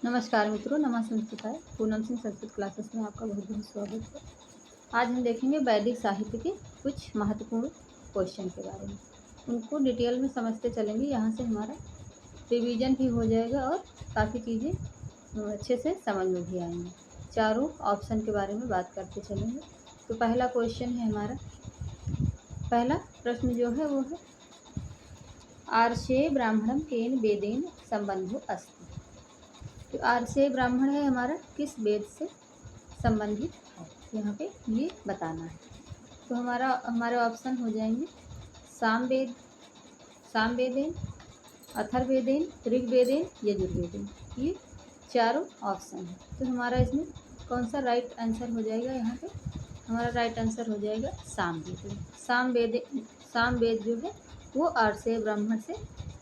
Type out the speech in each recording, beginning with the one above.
नमस्कार मित्रों, नमः संस्कृताय। पूनम सिंह संस्कृत क्लासेस में आपका बहुत बहुत स्वागत है। आज हम देखेंगे वैदिक साहित्य के कुछ महत्वपूर्ण क्वेश्चन के बारे में। उनको डिटेल में समझते चलेंगे, यहाँ से हमारा रिवीजन भी हो जाएगा और काफ़ी चीज़ें अच्छे से समझ में भी आएंगी। चारों ऑप्शन के बारे में बात करते चलेंगे। तो पहला क्वेश्चन है हमारा, पहला प्रश्न जो है वो है आर्षे ब्राह्मणम केन वेदेन संबंधो अस्ति। तो आर्षेय ब्राह्मण है हमारा, किस वेद से संबंधित है, यहाँ पे ये बताना है। तो हमारे ऑप्शन हो जाएंगे सामवेद, सामवेदेन, अथर्ववेदेन, ऋग्वेदेन, यजुर्वेदेन। ये चारों ऑप्शन है। तो हमारा इसमें कौन सा राइट आंसर हो जाएगा, यहाँ पे हमारा राइट आंसर हो जाएगा सामवेद। सामवेद जो है वो आर्षेय ब्राह्मण से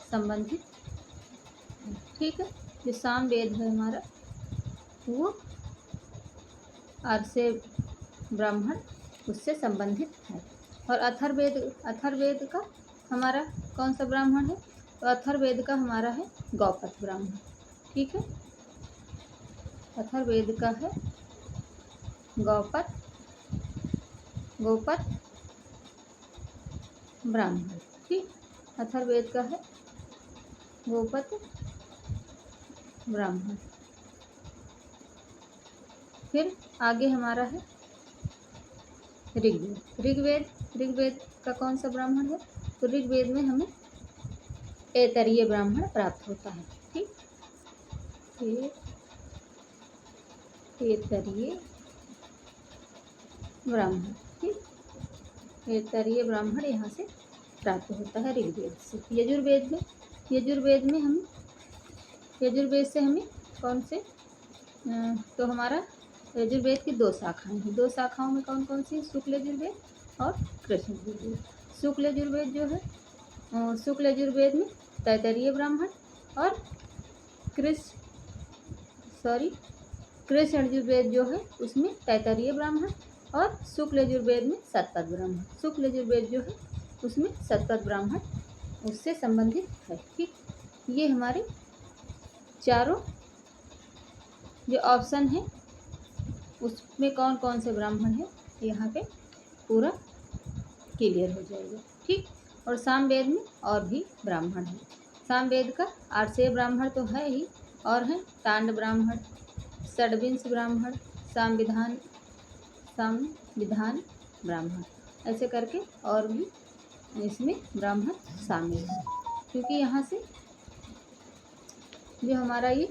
संबंधित है। ठीक है, जो सामवेद है हमारा वो आर्षेय ब्राह्मण उससे संबंधित है। और अथर्ववेद का हमारा कौन सा ब्राह्मण है, तो अथर्ववेद का हमारा है गौपत ब्राह्मण। ठीक है, अथर्ववेद का है गोपत ब्राह्मण। ठीक, अथर्ववेद का है गोपत ब्राह्मण। फिर आगे हमारा है ऋग्वेद का कौन सा ब्राह्मण है, तो ऋग्वेद में हमें ऐतरीय ब्राह्मण प्राप्त होता है। ठीक, ऐतरीय ब्राह्मण। ठीक, ऐतरीय ब्राह्मण यहाँ से प्राप्त होता है ऋग्वेद से। यजुर्वेद से हमें कौन से, तो हमारा यजुर्वेद की दो शाखाएं हैं। दो शाखाओं में कौन कौन सी, शुक्ल यजुर्वेद और कृष्ण यजुर्वेद। शुक्ल यजुर्वेद जो है, शुक्ल यजुर्वेद में तैतरीय ब्राह्मण और कृष्ण यजुर्वेद जो है उसमें तैतरीय ब्राह्मण और शुक्ल यजुर्वेद में सतपथ ब्राह्मण। शुक्ल यजुर्वेद जो है उसमें सतपथ ब्राह्मण उससे संबंधित है। ठीक, ये हमारे चारों जो ऑप्शन है उसमें कौन कौन से ब्राह्मण है यहाँ पे पूरा क्लियर हो जाएगा। ठीक, और सामवेद में और भी ब्राह्मण है। सामवेद का आर्षेय ब्राह्मण तो है ही, और है तांड ब्राह्मण, षड्विंश ब्राह्मण, संविधान ब्राह्मण, ऐसे करके और भी इसमें ब्राह्मण शामिल है। क्योंकि यहाँ से जो हमारा ये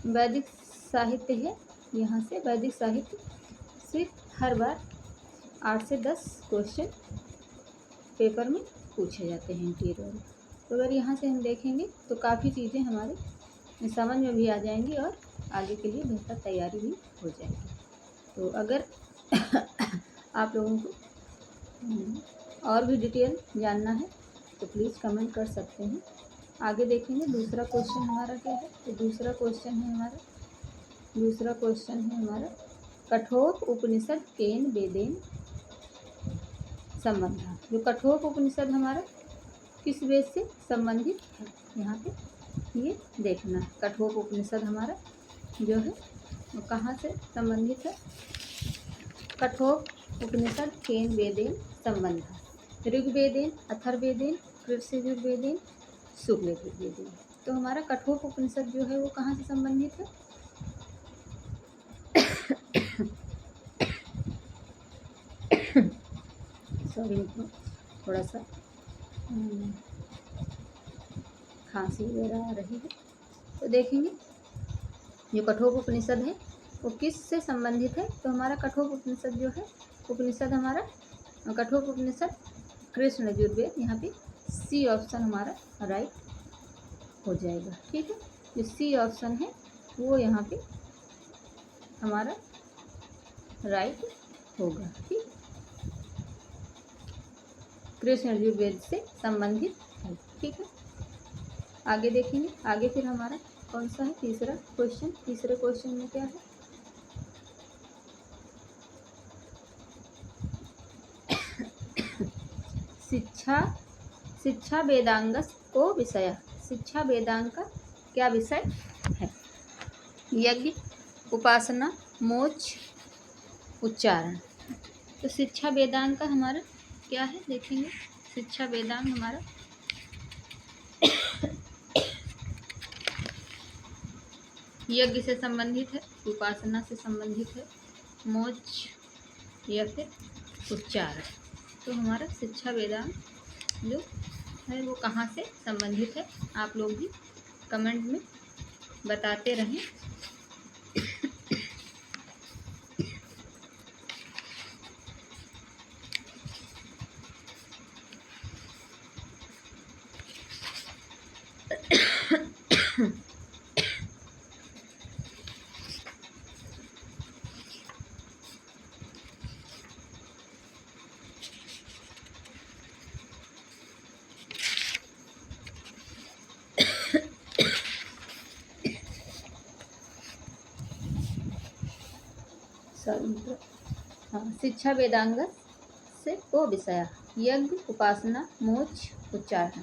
वैदिक साहित्य है, यहाँ से वैदिक साहित्य से हर बार 8 से 10 क्वेश्चन पेपर में पूछे जाते हैं इंटीरियर में। तो अगर यहाँ से हम देखेंगे तो काफ़ी चीज़ें हमारे समझ में भी आ जाएंगी और आगे के लिए बेहतर तैयारी भी हो जाएगी। तो अगर आप लोगों को और भी डिटेल जानना है तो प्लीज़ कमेंट कर सकते हैं। आगे देखेंगे दूसरा क्वेश्चन हमारा क्या है। तो दूसरा क्वेश्चन है हमारा कठोप उपनिषद केन वेदेन संबंध। जो कठोप उपनिषद हमारा किस वेद से संबंधित है, यहाँ पे ये देखना है। कठोप उपनिषद हमारा जो है वो कहाँ से संबंधित है। कठोप उपनिषद केन वेदेन संबंध, ऋग्वेदेन, अथर्ववेदेन, कृष्ण यजुर्वेदेन, शुक्ल यजुर्वेदेन। तो हमारा कठोप उपनिषद जो है वो कहाँ से संबंधित है, सॉरी मित्रों, थोड़ा सा खांसी वगैरह आ रही है। तो देखेंगे जो कठोप उपनिषद है वो किस से संबंधित है। तो हमारा कठोप उपनिषद जो है, उपनिषद हमारा कठोप उपनिषद कृष्ण यजुर्वेद, यहाँ पे सी ऑप्शन हमारा राइट हो जाएगा। ठीक है, जो सी ऑप्शन है वो यहाँ पे हमारा राइट होगा। ठीक, कृष्ण यजुर्वेद से संबंधित है। ठीक है, आगे देखेंगे। आगे फिर हमारा कौन सा है तीसरा क्वेश्चन। तीसरे क्वेश्चन में क्या है, शिक्षा वेदांगस को विषय। शिक्षा वेदांग का क्या विषय है? यज्ञ, उपासना, मोक्ष, उच्चारण। तो शिक्षा वेदांग का हमारा क्या है देखेंगे। शिक्षा वेदांग हमारा यज्ञ से संबंधित है, उपासना से संबंधित है, मोक्ष या फिर उच्चारण। तो हमारा शिक्षा वेदांग जो है वो कहाँ से संबंधित है, आप लोग भी कमेंट में बताते रहें। हाँ, शिक्षा वेदांग से वो विषय यज्ञ, उपासना, मोक्ष, उच्चारण।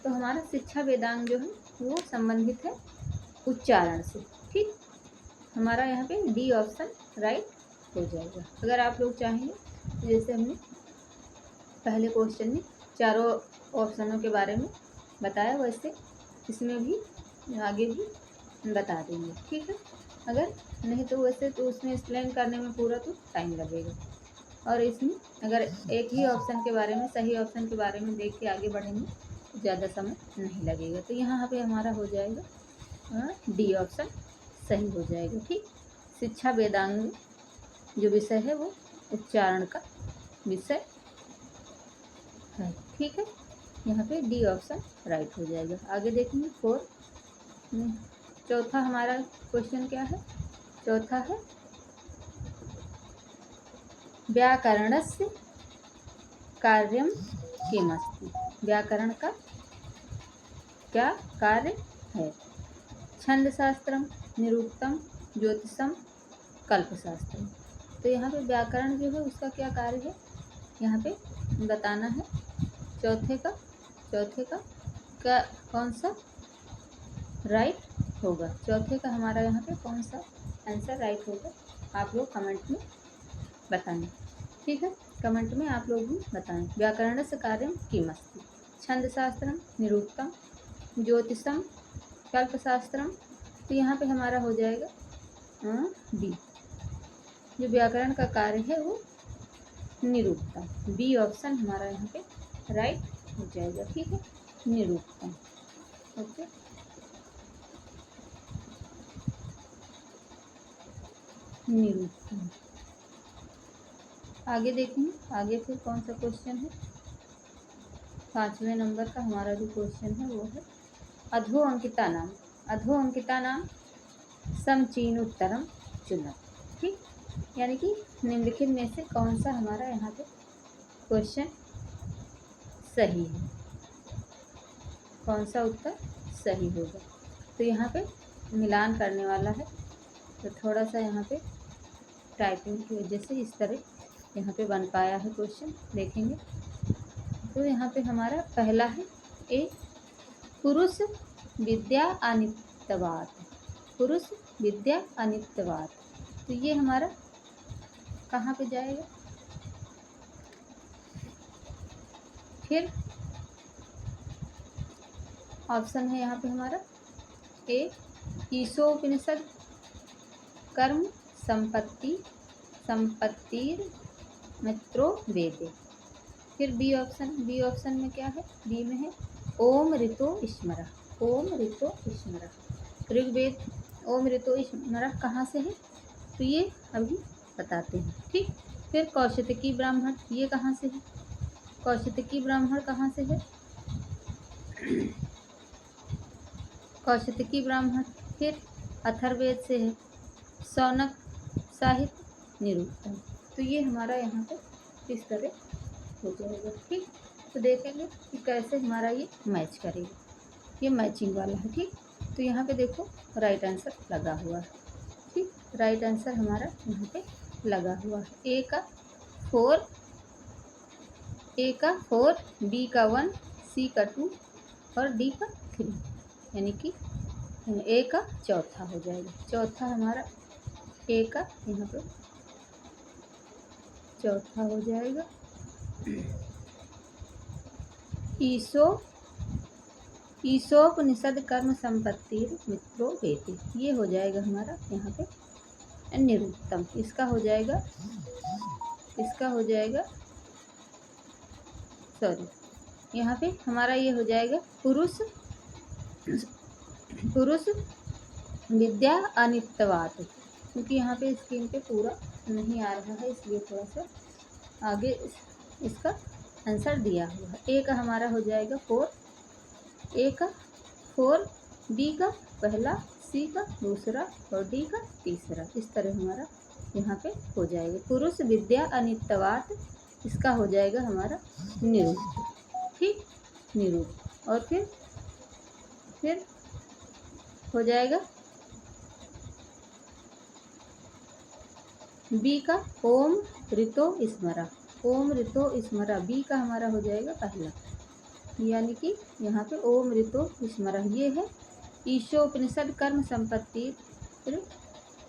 तो हमारा शिक्षा वेदांग जो है वो संबंधित है उच्चारण से। ठीक, हमारा यहाँ पे डी ऑप्शन राइट हो जाएगा। अगर आप लोग चाहेंगे तो जैसे हमने पहले क्वेश्चन में चारों ऑप्शनों के बारे में बताया वैसे इसमें भी आगे भी बता देंगे। ठीक है, अगर नहीं तो वैसे तो उसमें एक्सप्लेन करने में पूरा तो टाइम लगेगा, और इसमें अगर एक ही ऑप्शन के बारे में सही ऑप्शन के बारे में देख के आगे बढ़ेंगे तो ज़्यादा समय नहीं लगेगा। तो यहाँ पे हमारा हो जाएगा डी ऑप्शन सही हो जाएगा। ठीक, शिक्षा वेदांग जो विषय है वो उच्चारण का विषय है। ठीक है, यहाँ पे डी ऑप्शन राइट हो जाएगा। आगे देखेंगे चौथा हमारा क्वेश्चन क्या है। चौथा है व्याकरणस्य कार्यम किमस्ति। व्याकरण का क्या कार्य है? छंदशास्त्रम, निरुक्तम, ज्योतिषम, कल्पशास्त्रम। तो यहाँ पे व्याकरण जो है उसका क्या कार्य है यहाँ पे बताना है। चौथे का कौन सा राइट होगा? चौथे का हमारा यहाँ पे कौन सा आंसर राइट होगा, आप लोग कमेंट में बताएं। ठीक है, कमेंट में आप लोग भी बताएं। व्याकरणस्य कार्यम किमस्ति, छंदशास्त्रम, निरुक्तम, ज्योतिषम, कल्पशास्त्रम। तो यहाँ पे हमारा हो जाएगा बी। जो व्याकरण का कार्य है वो निरुक्तम। बी ऑप्शन हमारा यहाँ पे राइट हो जाएगा। ठीक है, निरुक्तम। ओके, निरुक्तम। आगे देखेंगे, आगे फिर कौन सा क्वेश्चन है। 5वें नंबर का हमारा जो क्वेश्चन है वो है अधो अंकिता नाम। अधो अंकिता नाम समचीन उत्तरम चुनत। ठीक, यानी कि निम्नलिखित में से कौन सा हमारा यहाँ पे क्वेश्चन सही है, कौन सा उत्तर सही होगा। तो यहाँ पे मिलान करने वाला है, तो थोड़ा सा यहाँ पे टाइपिंग की वजह से इस तरह यहाँ पे बन पाया है क्वेश्चन। देखेंगे तो यहाँ पे हमारा पहला है ए पुरुष विद्या अनित्यवाद। पुरुष विद्या अनित्यवाद। तो ये हमारा कहाँ पे जाएगा? फिर ऑप्शन है यहाँ पे हमारा ए ईशोपनिषद कर्म संपत्ति संपत्तिर मित्रो वेदे। फिर बी ऑप्शन में क्या है? बी में है ओम ऋतो स्मरा। ओम ऋतो स्मरा, ऋग्वेद ओम ऋतो स्मरा कहाँ से है तो ये अभी बताते हैं। ठीक, फिर कौशिकी ब्राह्मण, ये कहाँ से है? कौशिकी ब्राह्मण कहाँ से है? कौशिकी ब्राह्मण। फिर अथर्ववेद से है, शौनक साहित्य, निरुक्तम। तो ये हमारा यहाँ पे इस तरह हो जाएगा। ठीक, तो देखेंगे कि कैसे हमारा ये मैच करेगा। ये मैचिंग वाला है। ठीक, तो यहाँ पे देखो राइट आंसर लगा हुआ है। ठीक, राइट आंसर हमारा यहाँ पे लगा हुआ है। ए का 4, बी का 1, सी का 2 और डी का 3, यानी कि ए का चौथा हो जाएगा, चौथा हमारा ए का यहाँ पे चौथा हो जाएगा। ईसो ईसोपनिषद कर्म संपत्ति मित्रों वेति, ये हो जाएगा हमारा यहाँ पे निरुक्तम। इसका हो जाएगा सॉरी, यहाँ पे हमारा ये हो जाएगा पुरुष विद्या अनित्यवात, क्योंकि यहाँ पे स्क्रीन पे पूरा नहीं आ रहा है, इसलिए थोड़ा सा आगे इसका आंसर दिया हुआ है। ए का हमारा हो जाएगा 4, ए का 4, बी का पहला, सी का दूसरा और डी का तीसरा। इस तरह हमारा यहाँ पे हो जाएगा पुरुष विद्या अनित्यवात, इसका हो जाएगा हमारा निरुक्त। ठीक, निरुक्त। और फिर हो जाएगा बी का ओम ऋतो स्मरा, ओम ऋतो स्मरा, बी का हमारा हो जाएगा पहला, यानी कि यहाँ पे ओम ऋतो स्मरा ये है ईशोपनिषद कर्म संपत्ति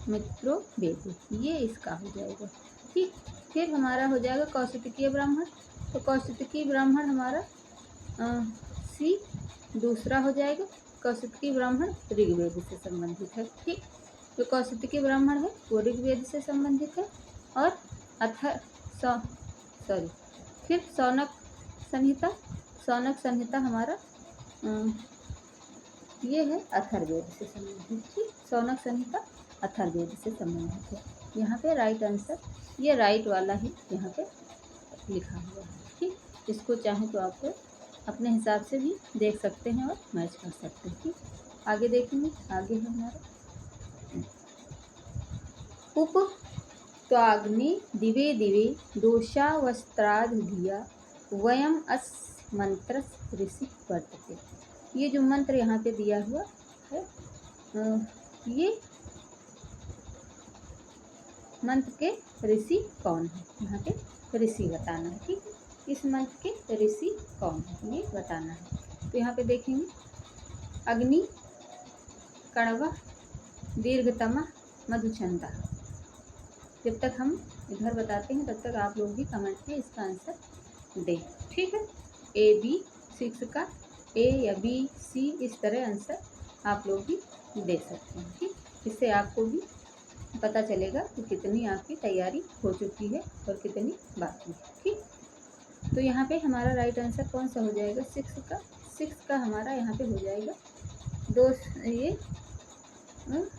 मित्रों वेद, ये इसका हो जाएगा। ठीक, फिर हमारा हो जाएगा कौशितकीय ब्राह्मण, तो कौशितकीय ब्राह्मण हमारा सी दूसरा हो जाएगा। कौशितकीय ब्राह्मण ऋग्वेद से संबंधित है। ठीक, जो कौशितकीय ब्राह्मण है वो ऋग्वेद से संबंधित है। और फिर शौनक संहिता हमारा ये है अथर्ववेद से संबंधित। ठीक, शौनक संहिता अथर्ववेद से संबंधित है। यहाँ पे राइट आंसर ये राइट वाला ही यहाँ पे लिखा हुआ है। ठीक, इसको चाहें तो आप अपने हिसाब से भी देख सकते हैं और मैच कर सकते हैं। ठीक, आगे देखेंगे, आगे है हमारा उप त्वाग्नि दिवे दिवे दोषावस्त्राधिया वयम अस मंत्र ऋषि वर्तते, ये जो मंत्र यहाँ पे दिया हुआ है ये मंत्र के ऋषि कौन है, यहाँ पे ऋषि बताना है। ठीक, इस मंत्र के ऋषि कौन है ये बताना है। तो यहाँ पे देखेंगे अग्नि, कण्व, दीर्घतमा, मधुचंदा। जब तक हम इधर बताते हैं तब तक आप लोग भी कमेंट में इसका आंसर दें। ठीक है, ए बी 6 का ए या बी सी इस तरह आंसर आप लोग भी दे सकते हैं। ठीक, इससे आपको भी पता चलेगा कि कितनी आपकी तैयारी हो चुकी है और कितनी बाकी है। ठीक, तो यहाँ पे हमारा राइट आंसर कौन सा हो जाएगा 6 का हमारा यहाँ पे हो जाएगा ये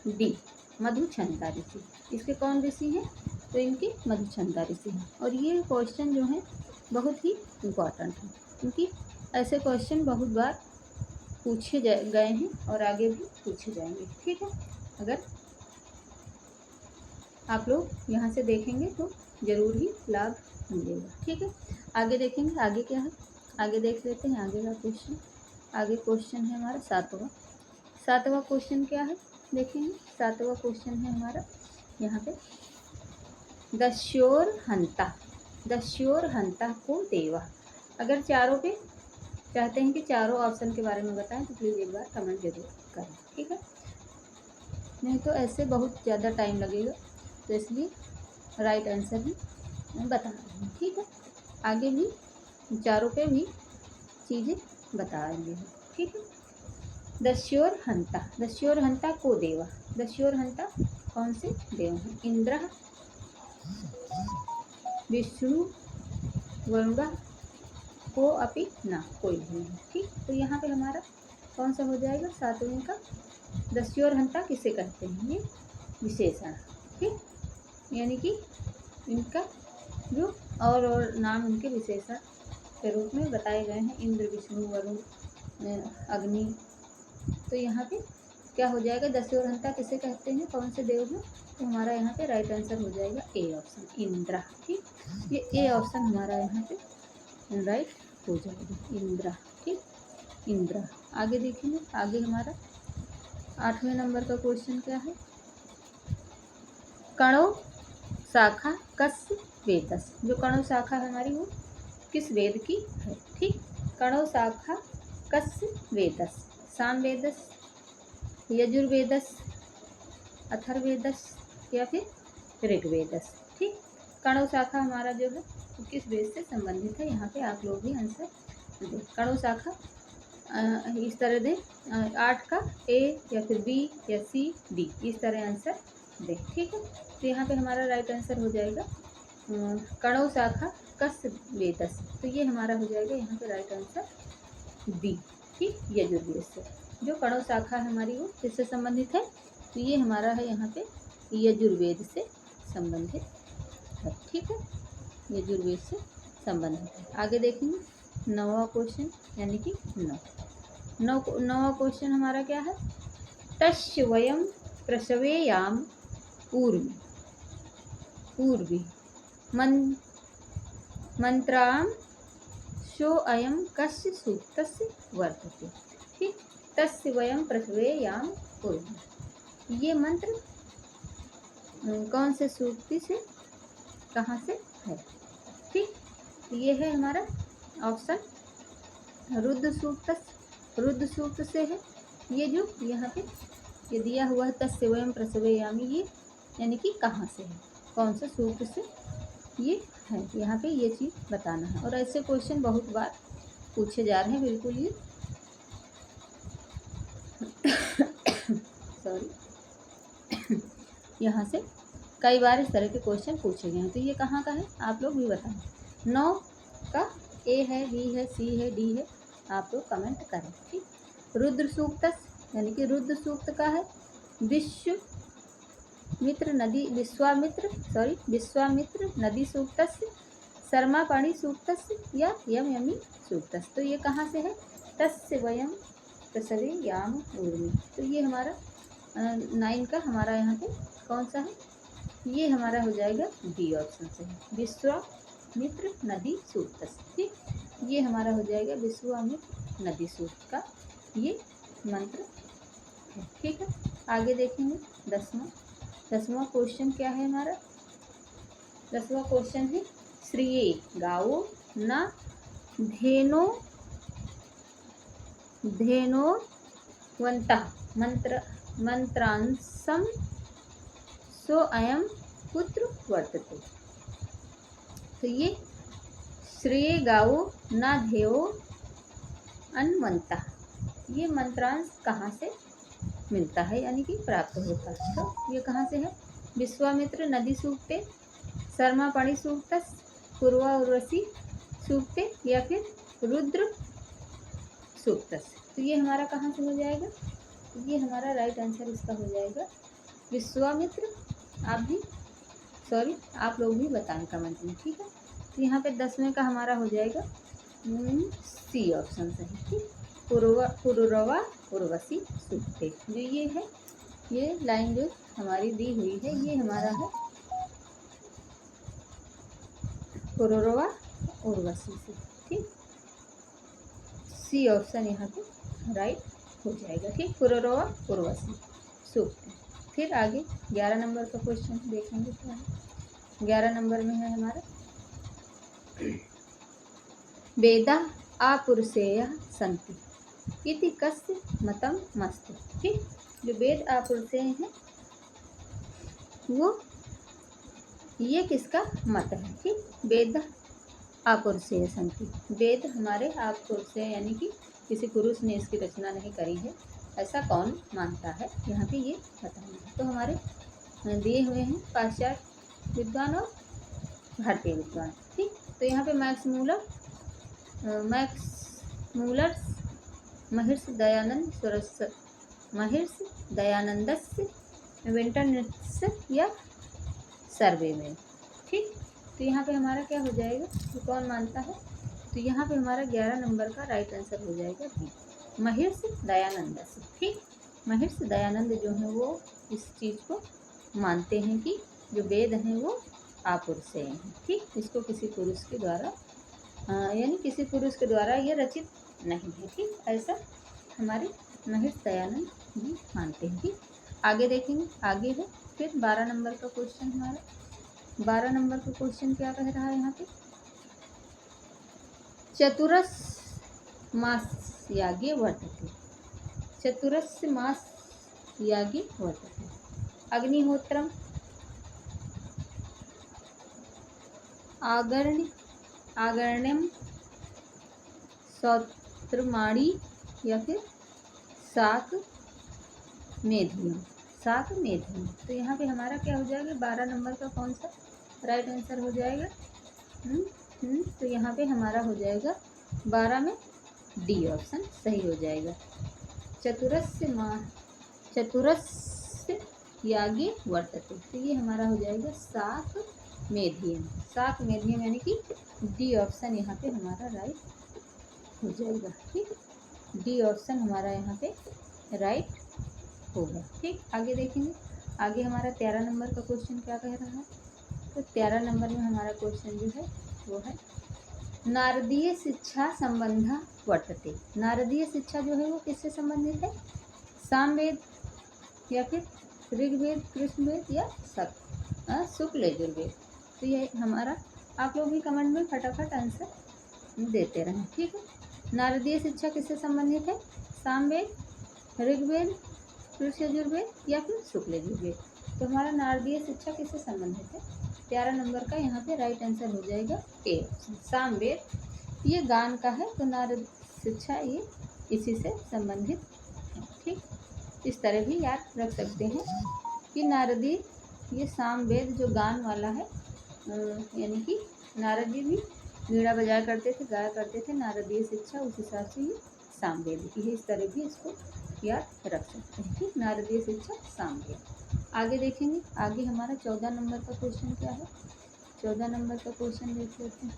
डी मधुचंदा ऋषि। इसके कौन ऋषि हैं, तो इनके मधुचंदा ऋषि हैं। और ये क्वेश्चन जो है बहुत ही इम्पोर्टेंट है, क्योंकि ऐसे क्वेश्चन बहुत बार पूछे गए हैं और आगे भी पूछे जाएंगे। ठीक है, अगर आप लोग यहाँ से देखेंगे तो ज़रूर ही लाभ मिलेगा। ठीक है, आगे देखेंगे, आगे क्या है, आगे देख लेते हैं आगे का क्वेश्चन। आगे क्वेश्चन है हमारा 7वां क्वेश्चन क्या है देखेंगे। 7वां क्वेश्चन है हमारा यहाँ पे दस्योर हंता को देवा। अगर चारों पे चाहते हैं कि चारों ऑप्शन के बारे में बताएं तो प्लीज़ एक बार कमेंट जरूर करें। ठीक है, नहीं तो ऐसे बहुत ज़्यादा टाइम लगेगा, तो इसलिए राइट आंसर ही बता रहे हैं। ठीक है, आगे भी चारों पे भी चीज़ें बताएंगे। ठीक है, दस्योर हंता को देवा। दस्योर हंता कौन से देव हैं, इंद्र, विष्णु, वरुण को अपि ना, कोई भी नहीं। ठीक, तो यहाँ पे हमारा कौन सा हो जाएगा 7वें का दस्योर हंता किसे कहते हैं, ये विशेषण। ठीक, यानी कि इनका जो और नाम उनके विशेषण के रूप में बताए गए हैं, इंद्र, विष्णु, वरुण, अग्नि। तो यहाँ पे क्या हो जाएगा दस्योर हंता किसे कहते हैं, कौन से देव हैं, तो हमारा यहाँ पे राइट आंसर हो जाएगा ए ऑप्शन इंद्र। ठीक, ये ए ऑप्शन हमारा यहाँ पे राइट हो जाएगा इंद्र। ठीक, इंद्र। आगे देखेंगे, आगे हमारा 8वें नंबर का क्वेश्चन क्या है, कणो शाखा कस्य वेदस। जो कणो शाखा है हमारी वो किस वेद की है। ठीक, कणो शाखा कस्य वेदस, सामवेदस, यजुर्वेदस, अथर्वेदस या फिर ऋग्वेदस। ठीक, कणव शाखा हमारा जो है वो किस वेद से संबंधित है, यहाँ पे आप लोग भी आंसर दें। कणव शाखा इस तरह दें, 8 का ए या फिर बी या सी डी, इस तरह आंसर दें। ठीक है, तो यहाँ पे हमारा राइट आंसर हो जाएगा कणव शाखा कस वेदस, तो ये हमारा हो जाएगा यहाँ पे राइट आंसर बी। ठीक, यजुर्वेद से जो कणव शाखा है हमारी वो किससे संबंधित है, तो ये हमारा है यहाँ पे यजुर्वेद से संबंधित है। ठीक है, यजुर्वेद से संबंधित है। आगे देखेंगे 9वां क्वेश्चन, यानी कि 9वां क्वेश्चन हमारा क्या है, तस्य वयं प्रसवेयाम पूर्वी मंत्रां शो अयं कस्य सूक्तस्य वर्तते। ठीक, तस्य वयं प्रसवेयाम पूर्वी, ये मंत्र कौन से सूक्ति से, कहाँ से है। ठीक, ये है हमारा ऑप्शन रुद्र सूक्त से है। ये जो यहाँ पे ये दिया हुआ है तस्य वयं प्रसवेयामि, ये यानी कि कहाँ से है, कौन से सूक्त से ये है, यहाँ पे ये चीज़ बताना है। और ऐसे क्वेश्चन बहुत बार पूछे जा रहे हैं, बिल्कुल ये सॉरी यहाँ से कई बार इस तरह के क्वेश्चन पूछे गए हैं। तो ये कहाँ का है, आप लोग भी बताएं। 9 का ए है, बी है, सी है, डी है, आप लोग कमेंट करें। ठीक, रुद्र सूक्त यानी कि रुद्र सूक्त का है विश्वामित्र नदी सूक्त, शर्मापाणी सूक्त या यमयमी सूक्त। तो ये कहाँ से है, तस्य वयं प्रसवेयाम ऊर्मि, तो ये हमारा 9 का हमारा यहाँ पे कौन सा है, ये हमारा हो जाएगा बी ऑप्शन से है, विश्वामित्र नदी सूक्त। ठीक, ये हमारा हो जाएगा विश्वामित्र नदी सूक्त का ये मंत्र है। ठीक है, आगे देखेंगे 10वां क्वेश्चन क्या है हमारा। 10वां क्वेश्चन है श्रिये गावो न धेनोवन्तः मंत्रांसं सो अयं पुत्र वर्तते। तो ये श्रेय गावो न धेयो अन्वन्तः, ये मंत्रांश कहाँ से मिलता है, यानी कि प्राप्त होता है। तो ये कहाँ से है, विश्वामित्र नदी सूक्ते, शर्मापाणी सूक्त, पूर्वा उर्वशी सूक्ते या फिर रुद्र सूक्त। तो ये हमारा कहाँ से हो जाएगा, ये हमारा राइट आंसर इसका हो जाएगा विश्वामित्र। आप लोग भी बताएं कमेंट में। ठीक है, तो यहाँ पे 10वें का हमारा हो जाएगा सी ऑप्शन सही। ठीक, पुरुरवा उर्वशी सूक्ते, जो ये है, ये लाइन जो हमारी दी हुई है ये हमारा है पुरुरवा उर्वशी से। ठीक, सी ऑप्शन यहाँ पे राइट हो जाएगा। ठीक, पुरुरवा उर्वशी सूक्त। फिर आगे 11 नंबर का क्वेश्चन देखेंगे क्या है। 11 नंबर में है हमारा वेदा आपुरुषेयः सन्ति इति कस्य मतम मस्तु। ठीक, जो वेद आपुरुषेय हैं वो ये किसका मत है। ठीक, वेद आपुरुषेय सन्ति, वेद हमारे आपुरुषेय यानी कि किसी पुरुष ने इसकी रचना नहीं करी है, ऐसा कौन मानता है, यहाँ पे ये बताना है। तो हमारे दिए हुए हैं पाश्चात्य विद्वान और भारतीय विद्वान। ठीक, तो यहाँ पे मैक्स मूलर महर्षि दयानंदस्य विंटरनिट्स या सर्वे में। ठीक, तो यहाँ पे हमारा क्या हो जाएगा, तो कौन मानता है, तो यहाँ पे हमारा 11 नंबर का राइट आंसर हो जाएगा बी, महर्षि दयानंद से। ठीक, महर्षि दयानंद जो है वो इस चीज़ को मानते हैं कि जो वेद हैं वो आपुरुषेय हैं। ठीक, इसको किसी पुरुष के द्वारा यानी किसी पुरुष के द्वारा ये रचित नहीं है। ठीक, ऐसा हमारे महर्षि दयानंद जी मानते हैं। ठीक, आगे देखेंगे, आगे है फिर 12 नंबर का क्वेश्चन हमारा। 12 नंबर का क्वेश्चन क्या कह रहा है यहाँ पे, चतुरस मास यागे वर्तते। चतुरस्य मास यागी वर्तते। अग्निहोत्रम आगर्ण्यम श्रोत्रमाणी या फिर शाक मेधियम। तो यहाँ पे हमारा क्या हो जाएगा, 12 नंबर का कौन सा राइट आंसर हो जाएगा? तो यहाँ पे हमारा हो जाएगा 12 में डी ऑप्शन सही हो जाएगा। चतुरस्य यागे वर्तते, तो ये हमारा हो जाएगा शाक मेधियम यानी कि डी ऑप्शन यहाँ पे हमारा राइट हो जाएगा। ठीक, डी ऑप्शन हमारा यहाँ पे राइट होगा। ठीक, आगे देखेंगे। आगे हमारा 13 नंबर का क्वेश्चन क्या कह रहा है? तो 13 नंबर में हमारा क्वेश्चन जो है वो है नारदीय शिक्षा संबंध वर्तते। नारदीय शिक्षा जो है वो किससे संबंधित है? सामवेद या फिर ऋग्वेद, कृष्णवेद या शुक्ल यजुर्वेद। तो ये हमारा, आप लोग भी कमेंट में फटाफट आंसर देते रहें। ठीक है, नारदीय शिक्षा किससे संबंधित है? सामवेद, ऋग्वेद, कृष्ण यजुर्वेद या फिर शुक्ल यजुर्वेद। तो हमारा नारदीय शिक्षा किससे संबंधित है? 13 नंबर का यहाँ पे राइट आंसर हो जाएगा ए ऑप्शन, सामवेद। ये गान का है, तो नारद शिक्षा ये इसी से संबंधित है। ठीक, इस तरह भी याद रख सकते हैं कि नारदी, ये सामवेद जो गान वाला है, यानी कि नारद जी भी वीणा बजाया करते थे, गाया करते थे। नारदीय शिक्षा उस हिसाब से ये सामवेद की है, इस तरह भी इसको याद रख सकते हैं। ठीक, नारदीय शिक्षा सामवेद। आगे देखेंगे। आगे हमारा 14 नंबर का क्वेश्चन क्या है? 14 नंबर का क्वेश्चन देख लेते हैं।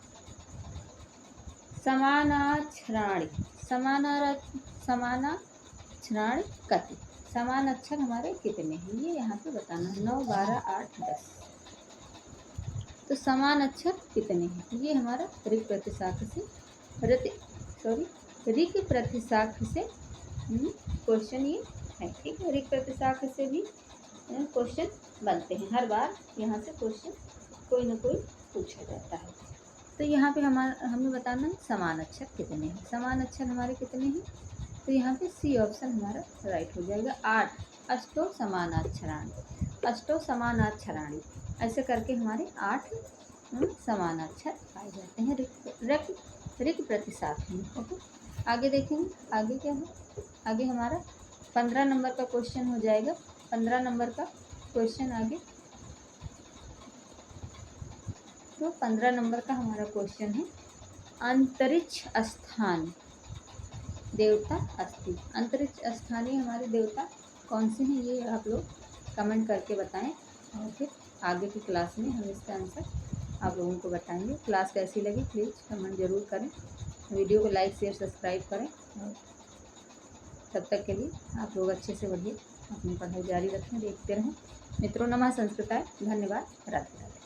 समानाक्षराणि कति। समान अक्षर हमारे कितने हैं, ये यहाँ पे बताना है। 9, 12, 8, 10। तो समान अक्षर कितने हैं? ये हमारा ऋक प्रतिशाख से क्वेश्चन ये है। ठीक है, ऋक प्रतिशाख से भी क्वेश्चन बनते हैं। हर बार यहाँ से क्वेश्चन कोई ना कोई पूछा जाता है। तो यहाँ पे हमें बताना है समान अक्षर कितने हैं। समान अक्षर हमारे कितने हैं? तो यहाँ पे सी ऑप्शन हमारा राइट हो जाएगा। 8 अष्टो समानाक्षराणि। ऐसे करके हमारे 8 समानाक्षर पाए जाते हैं ऋक प्रतिशाख में। ओके, आगे देखेंगे। आगे क्या है? आगे हमारा 15 नंबर का क्वेश्चन हो जाएगा। 15 नंबर का क्वेश्चन आगे, तो 15 नंबर का हमारा क्वेश्चन है अंतरिक्ष स्थान देवता अस्ति। अंतरिक्ष स्थानीय हमारे देवता कौन से हैं, ये आप लोग कमेंट करके बताएं, और फिर आगे की क्लास में हम इसका आंसर आप लोगों को बताएंगे। क्लास कैसी लगी प्लीज़ कमेंट ज़रूर करें, वीडियो को लाइक शेयर सब्सक्राइब करें, और तब तक के लिए आप लोग अच्छे से बढ़िए अपनी पढ़ाई जारी रखें, देखते रहें। मित्रों नमः संस्कृताय, धन्यवाद, राधे राधे।